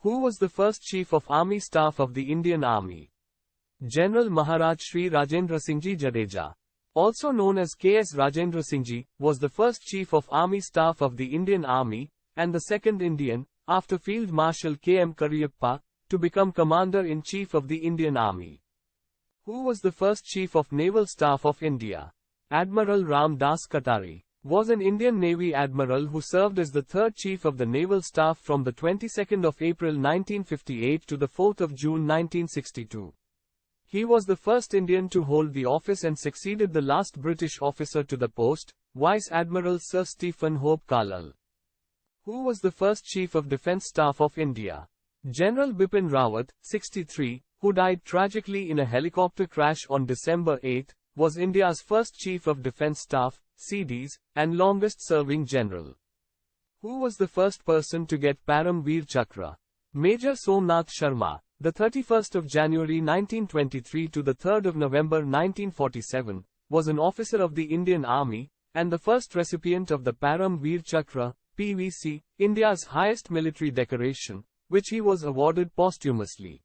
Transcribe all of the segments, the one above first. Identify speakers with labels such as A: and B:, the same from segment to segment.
A: Who was the first Chief of Army Staff of the Indian Army? General Maharaj Shri Rajendra Singhji Jadeja, also known as K.S. Rajendra Singhji, was the first Chief of Army Staff of the Indian Army, and the second Indian, after Field Marshal K.M. Kariyappa, to become Commander-in-Chief of the Indian Army. Who was the first Chief of Naval Staff of India? Admiral Ram Das Katari was an Indian Navy admiral who served as the third Chief of the Naval Staff from the 22nd of April 1958 to the 4th of June 1962. He was the first Indian to hold the office and succeeded the last British officer to the post, Vice Admiral Sir Stephen Hope Carlyle. Who was the first Chief of Defence Staff of India? General Bipin Rawat, 63, who died tragically in a helicopter crash on December 8, was India's first Chief of Defence Staff, CDs, and longest-serving general. Who was the first person to get Param Veer Chakra? Major Somnath Sharma, the 31st of January 1923 to the 3rd of November 1947, was an officer of the Indian Army, and the first recipient of the Param Veer Chakra, PVC, India's highest military decoration, which he was awarded posthumously.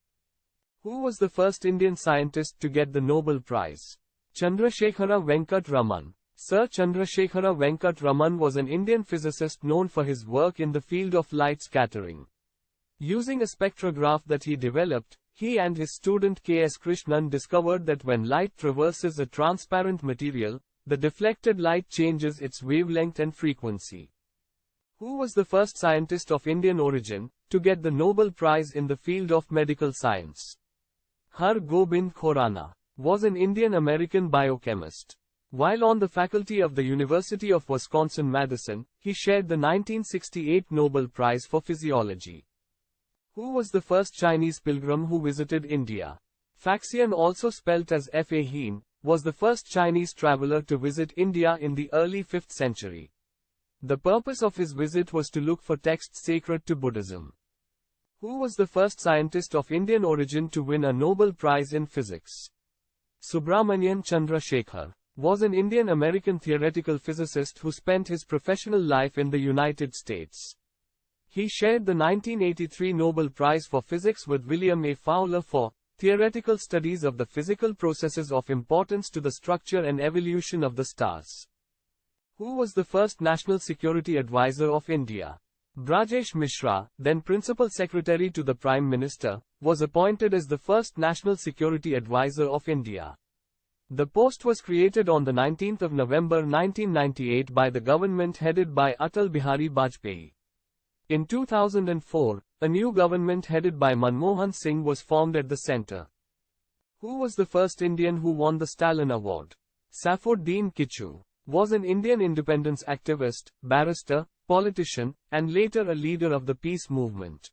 A: Who was the first Indian scientist to get the Nobel Prize? Chandrasekhara Venkat Raman. Sir Chandrasekhara Venkat Raman was an Indian physicist known for his work in the field of light scattering. Using a spectrograph that he developed, he and his student K.S. Krishnan discovered that when light traverses a transparent material, the deflected light changes its wavelength and frequency. Who was the first scientist of Indian origin to get the Nobel Prize in the field of medical science? Har Gobind Khorana was an Indian-American biochemist. While on the faculty of the University of Wisconsin-Madison, he shared the 1968 Nobel Prize for Physiology. Who was the first Chinese pilgrim who visited India? Faxian, also spelt as Fa Hien, was the first Chinese traveler to visit India in the early 5th century. The purpose of his visit was to look for texts sacred to Buddhism. Who was the first scientist of Indian origin to win a Nobel Prize in Physics? Subramanian Chandrasekhar was an Indian-American theoretical physicist who spent his professional life in the United States. He shared the 1983 Nobel Prize for Physics with William A. Fowler for theoretical studies of the physical processes of importance to the structure and evolution of the stars. Who was the first National Security Advisor of India? Brajesh Mishra, then Principal Secretary to the Prime Minister, was appointed as the first National Security Advisor of India. The post was created on the 19th of November 1998 by the government headed by Atal Bihari Vajpayee. In 2004, a new government headed by Manmohan Singh was formed at the center. Who was the first Indian who won the Stalin Award? Saifuddin Kichu was an Indian independence activist, barrister, politician, and later a leader of the peace movement.